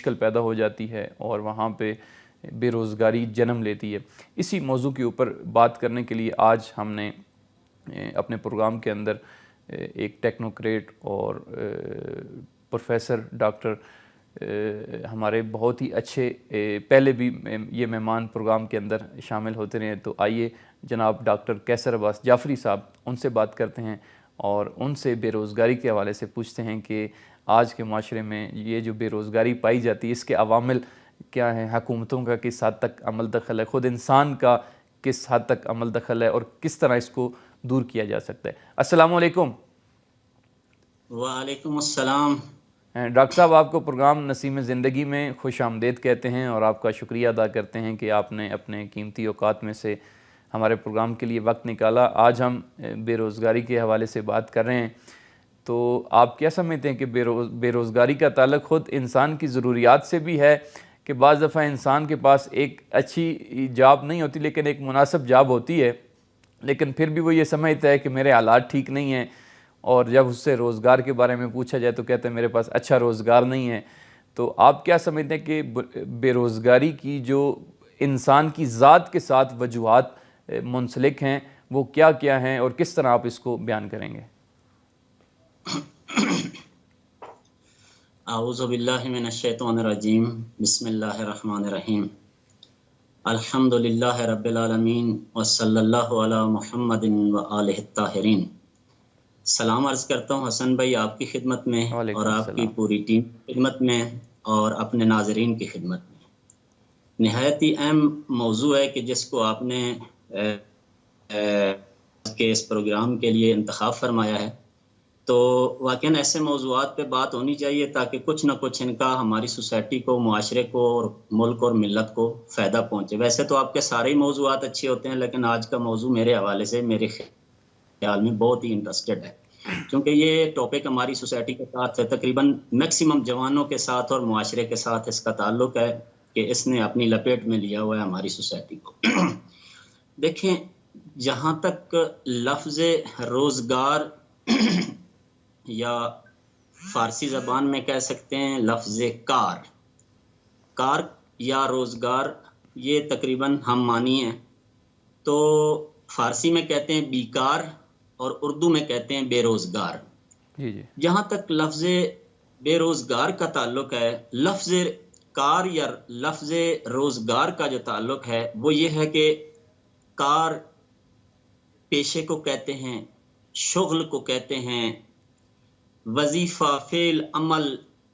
مشکل پیدا ہو جاتی ہے اور وہاں پہ بے روزگاری جنم لیتی ہے۔ اسی موضوع کے اوپر بات کرنے کے لیے آج ہم نے اپنے پروگرام کے اندر ایک ٹیکنوکریٹ اور پروفیسر ڈاکٹر ہمارے بہت ہی اچھے پہلے بھی یہ مہمان پروگرام کے اندر شامل ہوتے رہے، تو آئیے جناب ڈاکٹر قیصر عباس جعفری صاحب ان سے بات کرتے ہیں اور ان سے بے روزگاری کے حوالے سے پوچھتے ہیں کہ آج کے معاشرے میں یہ جو بے روزگاری پائی جاتی ہے اس کے عوامل کیا ہیں، حکومتوں کا کس حد تک عمل دخل ہے، خود انسان کا کس حد تک عمل دخل ہے اور کس طرح اس کو دور کیا جا سکتا ہے۔ السلام علیکم۔ وعلیکم السلام۔ ڈاکٹر صاحب آپ کو پروگرام نسیم زندگی میں خوش آمدید کہتے ہیں اور آپ کا شکریہ ادا کرتے ہیں کہ آپ نے اپنے قیمتی اوقات میں سے ہمارے پروگرام کے لیے وقت نکالا۔ آج ہم بے روزگاری کے حوالے سے بات کر رہے ہیں، تو آپ کیا سمجھتے ہیں کہ بے روزگاری کا تعلق خود انسان کی ضروریات سے بھی ہے کہ بعض دفعہ انسان کے پاس ایک اچھی جاب نہیں ہوتی لیکن ایک مناسب جاب ہوتی ہے، لیکن پھر بھی وہ یہ سمجھتا ہے کہ میرے حالات ٹھیک نہیں ہیں، اور جب اس سے روزگار کے بارے میں پوچھا جائے تو کہتے ہیں میرے پاس اچھا روزگار نہیں ہے۔ تو آپ کیا سمجھتے ہیں کہ بے روزگاری کی جو انسان کی ذات کے ساتھ وجوہات منسلک ہیں وہ کیا کیا ہیں اور کس طرح آپ اس کو بیان کریں گے؟ اعوذ باللہ من الشیطان الرجیم، بسم اللہ الرحمن الرحیم، الحمدللہ رب العالمین وصلی اللہ علی محمد وآلہ الطاہرین۔ سلام عرض کرتا ہوں حسن بھائی آپ کی خدمت میں اور آپ کی پوری ٹیم کی خدمت میں اور اپنے ناظرین کی خدمت میں۔ نہایت ہی اہم موضوع ہے کہ جس کو آپ نے اس پروگرام کے لیے انتخاب فرمایا ہے، تو واقعاً ایسے موضوعات پہ بات ہونی چاہیے تاکہ کچھ نہ کچھ ان کا ہماری سوسائٹی کو، معاشرے کو اور ملک اور ملت کو فائدہ پہنچے۔ ویسے تو آپ کے سارے ہی موضوعات اچھے ہوتے ہیں، لیکن آج کا موضوع میرے حوالے سے میرے خیال میں بہت ہی انٹرسٹڈ ہے، کیونکہ یہ ٹاپک ہماری سوسائٹی کے ساتھ تقریباً میکسیمم جوانوں کے ساتھ اور معاشرے کے ساتھ اس کا تعلق ہے کہ اس نے اپنی لپیٹ میں لیا ہوا ہے ہماری سوسائٹی کو۔ دیکھیں، جہاں تک لفظ روزگار یا فارسی زبان میں کہہ سکتے ہیں لفظ کار یا روزگار، یہ تقریباً ہم معنی ہیں۔ تو فارسی میں کہتے ہیں بیکار اور اردو میں کہتے ہیں بے روزگار۔ جہاں تک لفظ بے روزگار کا تعلق ہے، لفظ کار یا لفظ روزگار کا جو تعلق ہے وہ یہ ہے کہ کار پیشے کو کہتے ہیں، شغل کو کہتے ہیں، وظیفہ، فعل، عمل،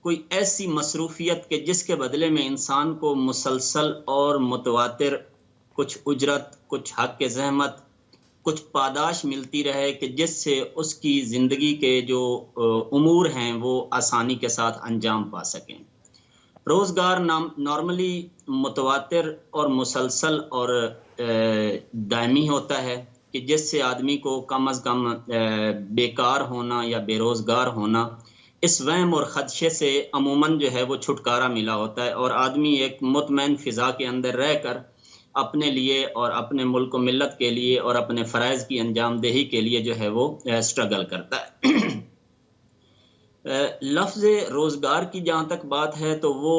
کوئی ایسی مصروفیت کہ جس کے بدلے میں انسان کو مسلسل اور متواتر کچھ اجرت، کچھ حق کے زحمت، کچھ پاداش ملتی رہے کہ جس سے اس کی زندگی کے جو امور ہیں وہ آسانی کے ساتھ انجام پا سکیں۔ روزگار نارملی متواتر اور مسلسل اور دائمی ہوتا ہے کہ جس سے آدمی کو کم از کم بیکار ہونا یا بے روزگار ہونا، اس وہم اور خدشے سے عموماً جو ہے وہ چھٹکارا ملا ہوتا ہے، اور آدمی ایک مطمئن فضا کے اندر رہ کر اپنے لیے اور اپنے ملک و ملت کے لیے اور اپنے فرائض کی انجام دہی کے لیے جو ہے وہ سٹرگل کرتا ہے۔ لفظ روزگار کی جہاں تک بات ہے تو وہ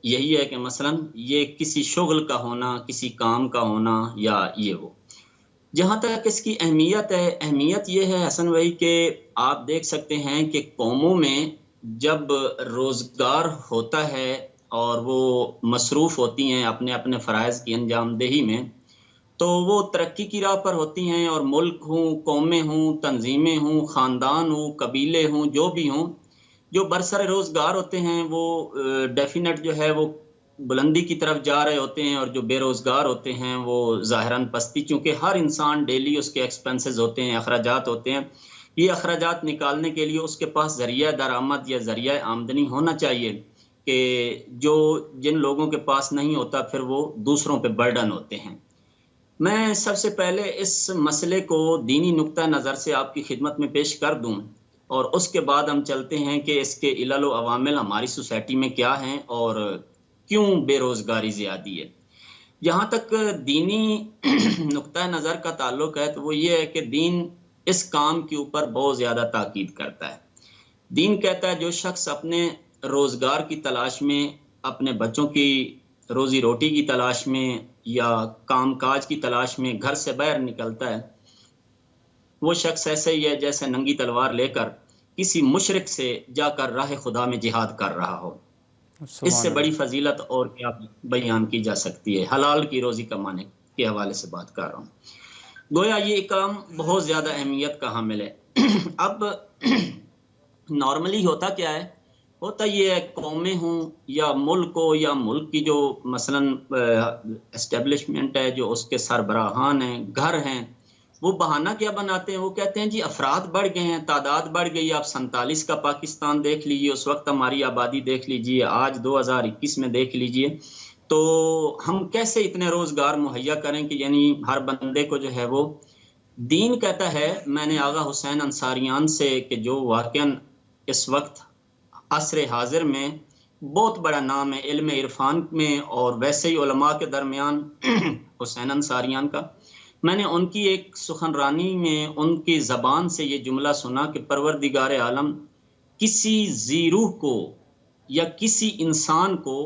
یہی ہے کہ مثلاً یہ کسی شغل کا ہونا، کسی کام کا ہونا یا یہ وہ۔ جہاں تک اس کی اہمیت ہے، اہمیت یہ ہے حسن بھائی کہ آپ دیکھ سکتے ہیں کہ قوموں میں جب روزگار ہوتا ہے اور وہ مصروف ہوتی ہیں اپنے اپنے فرائض کی انجام دہی میں، تو وہ ترقی کی راہ پر ہوتی ہیں، اور ملک ہوں، قومیں ہوں، تنظیمیں ہوں، خاندان ہوں، قبیلے ہوں، جو بھی ہوں، جو برسر روزگار ہوتے ہیں وہ ڈیفینیٹ جو ہے وہ بلندی کی طرف جا رہے ہوتے ہیں، اور جو بے روزگار ہوتے ہیں وہ ظاہراً پستی، چونکہ ہر انسان ڈیلی اس کے ایکسپنسز ہوتے ہیں، اخراجات ہوتے ہیں، یہ اخراجات نکالنے کے لیے اس کے پاس ذریعہ درآمد یا ذریعہ آمدنی ہونا چاہیے کہ جو جن لوگوں کے پاس نہیں ہوتا پھر وہ دوسروں پہ برڈن ہوتے ہیں۔ میں سب سے پہلے اس مسئلے کو دینی نقطہ نظر سے آپ کی خدمت میں پیش کر دوں، اور اس کے بعد ہم چلتے ہیں کہ اس کے علل و عوامل ہماری سوسائٹی میں کیا ہیں اور کیوں بے روزگاری زیادہ ہے۔ جہاں تک دینی نقطہ نظر کا تعلق ہے تو وہ یہ ہے کہ دین اس کام کے اوپر بہت زیادہ تاکید کرتا ہے۔ دین کہتا ہے جو شخص اپنے روزگار کی تلاش میں اپنے بچوں کی روزی روٹی کی تلاش میں یا کام کاج کی تلاش میں گھر سے باہر نکلتا ہے، وہ شخص ایسے ہی ہے جیسے ننگی تلوار لے کر کسی مشرک سے جا کر راہ خدا میں جہاد کر رہا ہو۔ اس سے بڑی فضیلت اور کیا بیان کی جا سکتی ہے؟ حلال کی روزی کمانے کے حوالے سے بات کر رہا ہوں۔ گویا یہ کام بہت زیادہ اہمیت کا حامل ہے۔ اب نارملی ہوتا کیا ہے؟ ہوتا یہ ہے قومیں ہوں یا ملک ہو یا ملک کی جو مثلاً اسٹیبلشمنٹ ہے، جو اس کے سربراہان ہیں، گھر ہیں، وہ بہانہ کیا بناتے ہیں؟ وہ کہتے ہیں جی افراد بڑھ گئے ہیں، تعداد بڑھ گئی، آپ 47 کا پاکستان دیکھ لیجئے، اس وقت ہماری آبادی دیکھ لیجئے، آج 2021 میں دیکھ لیجئے، تو ہم کیسے اتنے روزگار مہیا کریں کہ یعنی ہر بندے کو جو ہے وہ دین کہتا ہے۔ میں نے آغا حسین انصاریان سے کہ جو واقعاً اس وقت عصر حاضر میں بہت بڑا نام ہے علم عرفان میں اور ویسے ہی علماء کے درمیان حسین انصاریان کا، میں نے ان کی ایک سخنرانی میں ان کی زبان سے یہ جملہ سنا کہ پروردگار عالم کسی ذی روح کو یا کسی انسان کو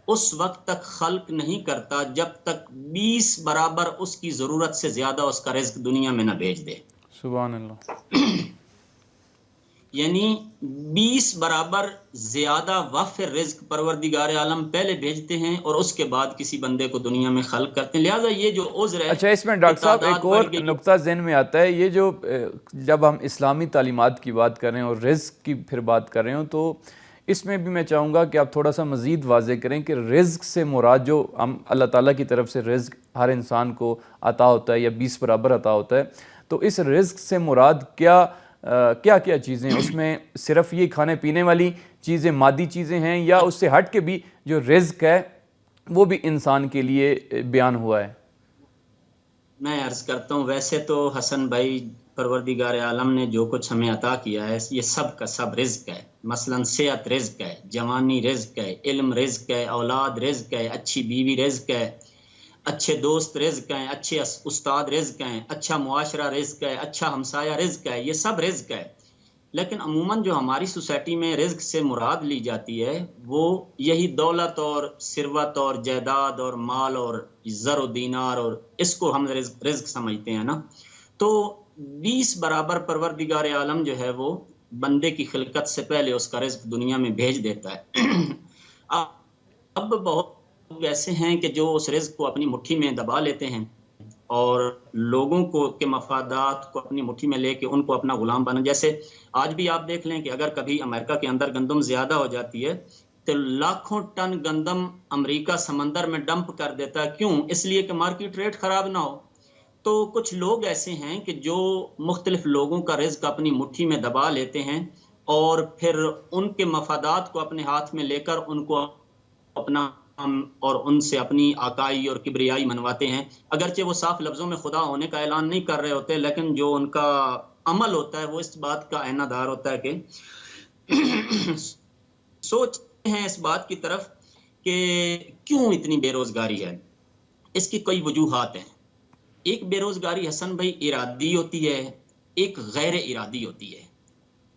اس وقت تک خلق نہیں کرتا جب تک 20 برابر اس کی ضرورت سے زیادہ اس کا رزق دنیا میں نہ بھیج دے۔ سبحان اللہ۔ یعنی 20 برابر زیادہ وافر رزق پروردگار عالم پہلے بھیجتے ہیں اور اس کے بعد کسی بندے کو دنیا میں خلق کرتے ہیں۔ لہٰذا یہ جو عذر ہے، اچھا اس میں ڈاکٹر صاحب ایک اور نقطہ ذہن میں آتا ہے، یہ جو جب ہم اسلامی تعلیمات کی بات کر رہے ہیں اور رزق کی پھر بات کر رہے ہوں، تو اس میں بھی میں چاہوں گا کہ آپ تھوڑا سا مزید واضح کریں کہ رزق سے مراد جو ہم اللہ تعالیٰ کی طرف سے رزق ہر انسان کو عطا ہوتا ہے یا 20 برابر عطا ہوتا ہے، تو اس رزق سے مراد کیا چیزیں، اس میں صرف یہ کھانے پینے والی چیزیں، مادی چیزیں ہیں، یا اس سے ہٹ کے بھی جو رزق ہے وہ بھی انسان کے لیے بیان ہوا ہے؟ میں عرض کرتا ہوں، ویسے تو حسن بھائی پروردگار عالم نے جو کچھ ہمیں عطا کیا ہے یہ سب کا سب رزق ہے۔ مثلا صحت رزق ہے، جوانی رزق ہے، علم رزق ہے، اولاد رزق ہے، اچھی بیوی رزق ہے، اچھے دوست رزق ہیں، اچھے استاد رزق ہیں، اچھا معاشرہ رزق ہے، اچھا ہمسایہ رزق ہے، یہ سب رزق ہے۔ لیکن عموماً جو ہماری سوسائٹی میں رزق سے مراد لی جاتی ہے وہ یہی دولت اور ثروت اور جائیداد اور مال اور زر و دینار، اور اس کو ہم رزق سمجھتے ہیں نا۔ تو 20 برابر پروردگار عالم جو ہے وہ بندے کی خلقت سے پہلے اس کا رزق دنیا میں بھیج دیتا ہے۔ اب بہت ایسے ہیں کہ جو اس رزق کو اپنی مٹھی میں دبا لیتے ہیں اور لوگوں کو کے مفادات کو اپنی مٹھی میں لے کے ان کو اپنا غلام بنا۔ جیسے آج بھی آپ دیکھ لیں کہ اگر کبھی امریکہ کے اندر گندم زیادہ ہو جاتی ہے تو لاکھوں ٹن گندم امریکہ سمندر میں ڈمپ کر دیتا ہے۔ کیوں؟ اس لیے کہ مارکیٹ ریٹ خراب نہ ہو۔ تو کچھ لوگ ایسے ہیں کہ جو مختلف لوگوں کا رزق اپنی مٹھی میں دبا لیتے ہیں اور پھر ان کے مفادات کو اپنے ہاتھ میں لے کر ان کو اپنا اور ان سے اپنی آقائی اور کبریائی منواتے ہیں، اگرچہ وہ صاف لفظوں میں خدا ہونے کا اعلان نہیں کر رہے ہوتے، لیکن جو ان کا عمل ہوتا ہے وہ اس بات کا عینہ دار ہوتا ہے کہ سوچتے ہیں اس بات کی طرف کہ کیوں اتنی بے روزگاری ہے۔ اس کی کئی وجوہات ہیں۔ ایک بے روزگاری حسن بھائی ارادی ہوتی ہے، ایک غیر ارادی ہوتی ہے۔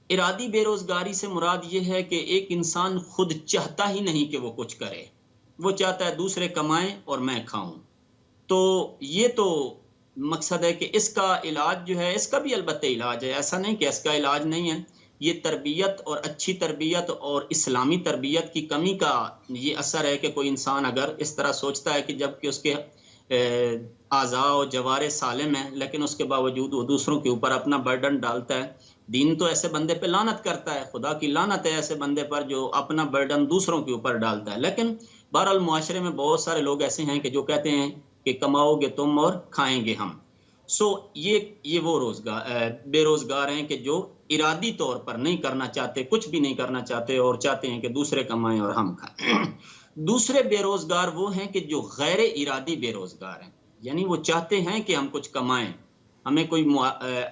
ارادی بے روزگاری سے مراد یہ ہے کہ ایک انسان خود چاہتا ہی نہیں کہ وہ کچھ کرے، وہ چاہتا ہے دوسرے کمائیں اور میں کھاؤں۔ تو یہ تو مقصد ہے کہ اس کا علاج جو ہے، اس کا بھی البتہ علاج ہے، ایسا نہیں کہ اس کا علاج نہیں ہے۔ یہ تربیت اور اچھی تربیت اور اسلامی تربیت کی کمی کا یہ اثر ہے کہ کوئی انسان اگر اس طرح سوچتا ہے کہ جب کہ اس کے اعضاء و جوارے سالم ہیں لیکن اس کے باوجود وہ دوسروں کے اوپر اپنا برڈن ڈالتا ہے، دین تو ایسے بندے پہ لعنت کرتا ہے، خدا کی لعنت ہے ایسے بندے پر جو اپنا برڈن دوسروں کے اوپر ڈالتا ہے۔ لیکن بہرحال معاشرے میں بہت سارے لوگ ایسے ہیں کہ جو کہتے ہیں کہ کماؤ گے تم اور کھائیں گے ہم۔ یہ وہ بے روزگار ہیں کہ جو ارادی طور پر نہیں کرنا چاہتے، کچھ بھی نہیں کرنا چاہتے اور چاہتے ہیں کہ دوسرے کمائیں اور ہم کھائیں۔ دوسرے بے روزگار وہ ہیں کہ جو غیر ارادی بے روزگار ہیں، یعنی وہ چاہتے ہیں کہ ہم کچھ کمائیں، ہمیں کوئی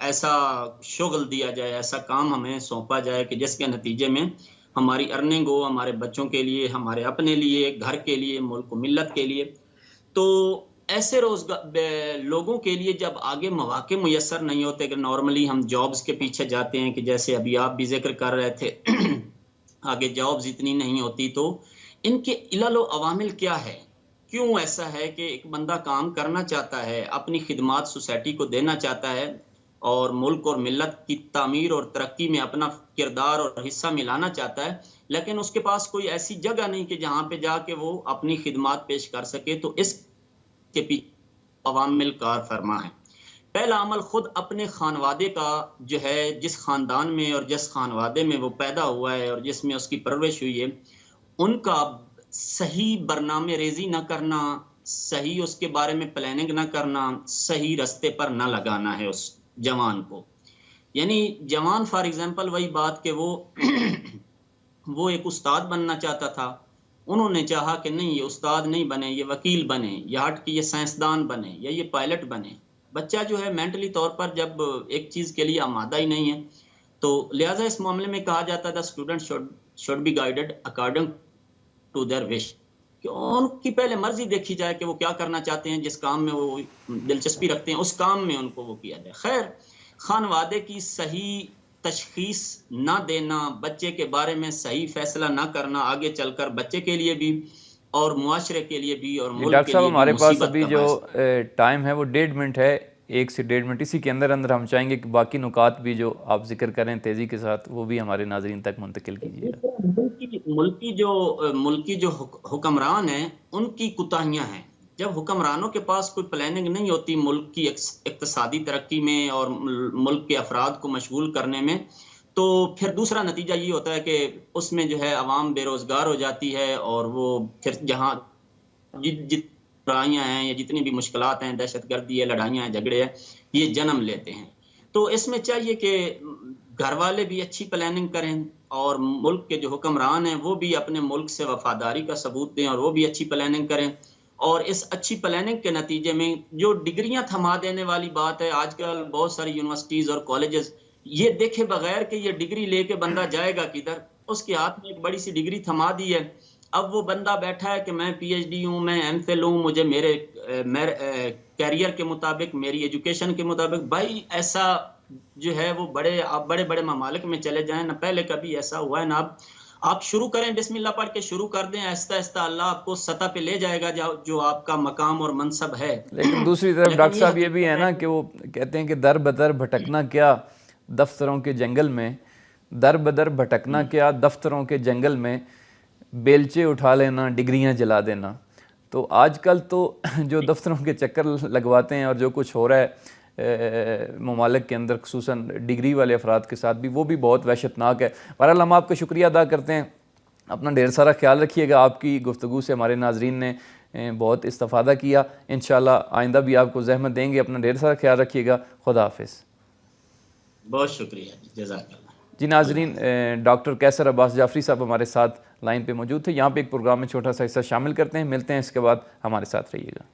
ایسا شغل دیا جائے، ایسا کام ہمیں سونپا جائے کہ جس کے نتیجے میں ہماری ارننگ ہو، ہمارے بچوں کے لیے، ہمارے اپنے لیے، گھر کے لیے، ملک و ملت کے لیے۔ تو ایسے لوگوں کے لیے جب آگے مواقع میسر نہیں ہوتے کہ نارملی ہم جابز کے پیچھے جاتے ہیں کہ جیسے ابھی آپ بھی ذکر کر رہے تھے، آگے جابز اتنی نہیں ہوتی، تو ان کے علل و عوامل کیا ہے، کیوں ایسا ہے کہ ایک بندہ کام کرنا چاہتا ہے، اپنی خدمات سوسائٹی کو دینا چاہتا ہے اور ملک اور ملت کی تعمیر اور ترقی میں اپنا کردار اور حصہ ملانا چاہتا ہے، لیکن اس کے پاس کوئی ایسی جگہ نہیں کہ جہاں پہ جا کے وہ اپنی خدمات پیش کر سکے. تو اس کے پیچھے عوامل کار فرما ہے. پہلا عمل خود اپنے خانوادے کا جو ہے، جس خاندان میں اور جس خانوادے میں وہ پیدا ہوا ہے اور جس میں اس کی پرورش ہوئی ہے، ان کا صحیح برنامے ریزی نہ کرنا، صحیح اس کے بارے میں پلاننگ نہ کرنا، صحیح رستے پر نہ لگانا ہے اس جوان کو. یعنی جوان فار ایگزامپل وہی بات کہ وہ ایک استاد بننا چاہتا تھا، انہوں نے چاہا کہ نہیں یہ استاد نہیں بنے، یہ وکیل بنے، یا ہٹ کے یہ سائنسدان بنے یا یہ پائلٹ بنے. بچہ جو ہے مینٹلی طور پر جب ایک چیز کے لیے آمادہ ہی نہیں ہے، تو لہٰذا اس معاملے میں کہا جاتا تھا student should be guided according to their wish, کہ ان کی پہلے مرضی دیکھی جائے کہ وہ کیا کرنا چاہتے ہیں، جس کام میں وہ دلچسپی رکھتے ہیں اس کام میں ان کو وہ کیا جائے. خیر، خانوادے کی صحیح تشخیص نہ دینا، بچے کے بارے میں صحیح فیصلہ نہ کرنا، آگے چل کر بچے کے لیے بھی اور معاشرے کے لیے بھی اور ملک ڈاکٹر کے صاحب لیے بھی ہمارے پاس مصیبت ابھی کا جو باعث. ٹائم ہے وہ 1.5 منٹ ہے، 1 سے 1.5 منٹ، اسی کے اندر ہم چاہیں گے کہ باقی نکات بھی جو آپ ذکر کریں تیزی کے ساتھ وہ بھی ہمارے ناظرین تک منتقل کیجیے گا. ملکی جو حکمران ہیں ان کی کوتاہیاں ہیں. جب حکمرانوں کے پاس کوئی پلاننگ نہیں ہوتی ملک کی اقتصادی ترقی میں اور ملک کے افراد کو مشغول کرنے میں، تو پھر دوسرا نتیجہ یہ ہوتا ہے کہ اس میں جو ہے عوام بے روزگار ہو جاتی ہے، اور وہ پھر جہاں لڑائیاں ہیں یا جتنی بھی مشکلات ہیں، دہشت گردی ہے، لڑائیاں ہیں، جھگڑے ہیں، یہ جنم لیتے ہیں. تو اس میں چاہیے کہ گھر والے بھی اچھی پلاننگ کریں اور ملک کے جو حکمران ہیں وہ بھی اپنے ملک سے وفاداری کا ثبوت دیں اور وہ بھی اچھی پلاننگ کریں. اور اس اچھی پلاننگ کے نتیجے میں جو ڈگریاں تھما دینے والی بات ہے، آج کل بہت ساری یونیورسٹیز اور کالجز یہ دیکھے بغیر کہ یہ ڈگری لے کے بندہ جائے گا کدھر، اس کے ہاتھ میں ایک بڑی سی ڈگری تھما دی ہے. اب وہ بندہ بیٹھا ہے کہ میں پی ایچ ڈی ہوں، میں ایم فل ہوں، مجھے میرے کیریئر کے مطابق، میری ایجوکیشن کے مطابق. بھائی ایسا جو ہے وہ آپ بڑے بڑے ممالک میں چلے جائیں، نہ پہلے کبھی ایسا ہوا ہے نہ آپ شروع کریں، بسم اللہ پڑھ کے شروع کر دیں، آہستہ آہستہ اللہ آپ کو سطح پہ لے جائے گا جو آپ کا مقام اور منصب ہے. لیکن دوسری طرف ڈاکٹر صاحب یہ بھی ہے نا کہ وہ کہتے ہیں کہ در بدر بھٹکنا کیا دفتروں کے جنگل میں، در بدر بھٹکنا کیا دفتروں کے جنگل میں، بیلچے اٹھا لینا ڈگریاں جلا دینا. تو آج کل تو جو دفتروں کے چکر لگواتے ہیں اور جو کچھ ہو رہا ہے ممالک کے اندر خصوصاً ڈگری والے افراد کے ساتھ بھی، وہ بھی بہت وحشتناک ہے. بہرحال ہم آپ کا شکریہ ادا کرتے ہیں، اپنا ڈھیر سارا خیال رکھیے گا. آپ کی گفتگو سے ہمارے ناظرین نے بہت استفادہ کیا. انشاءاللہ آئندہ بھی آپ کو زحمت دیں گے. اپنا ڈھیر سارا خیال رکھیے گا. خدا حافظ. بہت شکریہ، جزاک اللہ. جی ناظرین، ڈاکٹر قیصر عباس جعفری صاحب ہمارے ساتھ لائن پہ موجود تھے. یہاں پہ ایک پروگرام میں چھوٹا سا حصہ شامل کرتے ہیں، ملتے ہیں اس کے بعد، ہمارے ساتھ رہیے گا.